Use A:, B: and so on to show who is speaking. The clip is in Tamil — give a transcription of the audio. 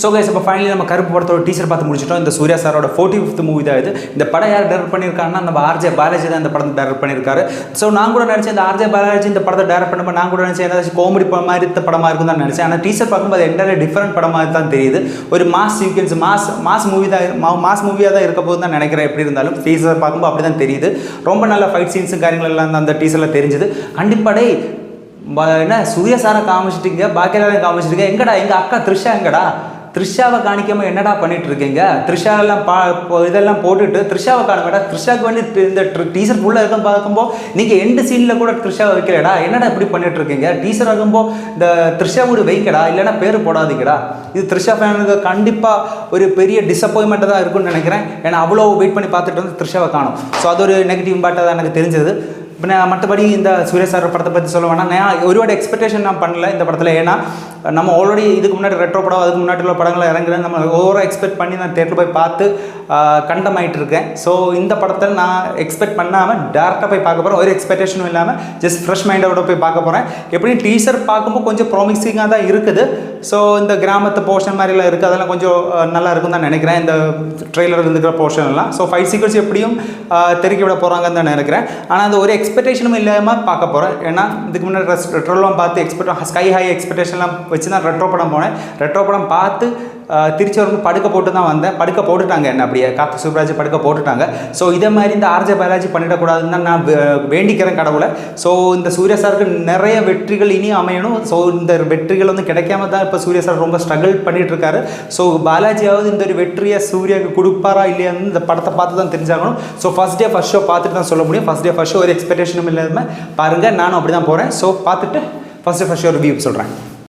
A: ஸோ கைஸ் இப்போ ஃபைனலி நம்ம கருப்பு படத்தோட டீசர் பார்த்து முடிச்சிட்டோம். இந்த சூர்யா சாரோட 45th மூவி தான் இது. இந்த படம் யார் டைரக்ட் பண்ணியிருக்காங்கன்னா நம்ம ஆர்ஜே பாலாஜி தான் இந்த படத்தை டைரக்ட் பண்ணியிருக்காரு. ஸோ நான் கூட நினச்சேன் இந்த ஆர்ஜே பாலாஜி இந்த படத்தை டைரக்ட் பண்ணும்போது நான் கூட நினச்சேன் ஏதாச்சும் காமெடி மாதிரி படமாக இருக்கும் தான் நினச்சேன். ஆனால் டீசர் பார்க்கும்போது அது என்டையர்லி டிஃப்ரெண்ட் படமாக தான் தெரியுது. ஒரு மாஸ் சீக்வன்ஸ் மாஸ் மூவியாக தான் இருக்க போது தான் நினைக்கிறேன். எப்படி இருந்தாலும் டீசர் பார்க்கும்போது அப்படி தான் தெரியுது. ரொம்ப நல்ல ஃபைட் சீன்ஸு காரியங்கள் எல்லாம் அந்த டீசரில் தெரிஞ்சுது. கண்டிப்பாடே என்ன சூர்யா சாரை காமிச்சிட்டீங்க, பாக்கி எல்லாரும் காமிச்சிட்டீங்க, எங்கடா எங்கள் அக்கா த்ரிஷா எங்கடா? த்ரிஷாவை காணிக்காமல் என்னடா பண்ணிட்டு இருக்கீங்க? த்ரிஷாவெல்லாம் இதெல்லாம் போட்டுட்டு த்ரிஷாவை காணுங்கடா. த்ரிஷாவுக்கு வந்து இந்த டீசர் ஃபுல்லாக இருக்கும் பார்க்கும்போது நீங்கள் எண்டு சீனில் கூட த்ரிஷாவை வைக்கலடா. என்னடா இப்படி பண்ணிட்டு இருக்கீங்க? டீசர் ஆகும்போது இந்த த்ரிஷா கூட வைக்கடா, இல்லைன்னா பேர் போடாதீங்கடா. இது த்ரிஷா ஃபேனுக்கு கண்டிப்பாக ஒரு பெரிய டிசப்பாயின்மெண்ட்டாக தான் இருக்கும்னு நினைக்கிறேன். ஏன்னா அவ்வளோ வெயிட் பண்ணி பார்த்துட்டு வந்து த்ரிஷாவை காணும். ஸோ அது ஒரு நெகட்டிவ் இம்பாக்டாக தான் எனக்கு தெரிஞ்சது. இப்போ நான் மற்றபடி இந்த சூர்யா சார் படத்தை பற்றி சொல்ல வேணாம். நான் ஒருவோட எக்ஸ்பெக்டேஷன் நான் பண்ணல இந்த படத்தில். ஏன்னா நம்ம ஆல்ரெடி இதுக்கு முன்னாடி ரெட்ரோ படம் அதுக்கு முன்னாடி உள்ள படங்களை இறங்குறேன். நம்ம ஓவராக எக்ஸ்பெக்ட் பண்ணி நான் தேட்டரில் போய் பார்த்து கண்டமாயிட்டு இருக்கேன். ஸோ இந்த படத்தை நான் எக்ஸ்பெக்ட் பண்ணாமல் டேரெக்டாக போய் பார்க்க போகிறேன். ஒரு எக்ஸ்பெக்டேஷனும் இல்லாமல் ஜஸ்ட் ஃப்ரெஷ் மைண்டோட போய் பார்க்க போகிறேன். எப்படியும் டீசர் பார்க்கும்போது கொஞ்சம் ப்ராமிசிங்காக தான் இருக்குது. ஸோ இந்த கிராமத்து போர்ஷன் மாதிரிலாம் இருக்குது, அதெல்லாம் கொஞ்சம் நல்லா இருக்கும் தான் நினைக்கிறேன். இந்த ட்ரெய்லர் இருக்கிற போர்ஷன் எல்லாம் ஸோ 5 சீக்வன்ஸ் எப்படியும் தெருக்கி விட போகிறாங்கன்னு தான் நினைக்கிறேன். ஆனால் அந்த ஒரு எக்ஸ்பெக்டேஷனும் இல்லாமல் பார்க்க போகிறேன். ஏன்னா இதுக்கு முன்னாடி ரெட்ரோலாம் பார்த்து ஸ்கை ஹை எக்ஸ்பெக்டேஷன்லாம் வச்சு தான் ரெட்ரோ படம் போனேன். ரெட்ரோ படம் பார்த்து திருச்சி வந்து படுக்க போட்டு தான் வந்தேன். படுக்க போட்டுட்டாங்க என்ன, அப்படியே கார்த்திக் சுப்ராஜ் படுக்க போட்டுட்டாங்க. ஸோ இதே மாதிரி இந்த ஆர்ஜே பாலாஜி பண்ணிடக்கூடாதுன்னு தான் நான் வேண்டிக்கிறேன் கடவுளை. ஸோ இந்த சூர்யா சாருக்கு நிறைய வெற்றிகள் இனி அமையணும். ஸோ இந்த வெற்றிகள் வந்து கிடைக்காம தான் இப்போ சூர்யா சார் ரொம்ப ஸ்ட்ரகிள் பண்ணிட்டு இருக்காரு. ஸோ பாலாஜியாவது இந்த ஒரு வெற்றியை சூர்யாவுக்கு கொடுப்பாரா இல்லையான்னு இந்த படத்தை பார்த்து தான் தெரிஞ்சாகணும். So first day first show பார்த்துட்டு தான் சொல்ல முடியும். ஃபர்ஸ்ட் டே ஃபர்ஸ்ட் ஷோ ஒரு எக்ஸ்பெக்டேஷனும் இல்லாமல் பாருங்கள், நானும் அப்படி தான் போகிறேன். ஸோ பார்த்துட்டு first day first show review சொல்கிறேன்.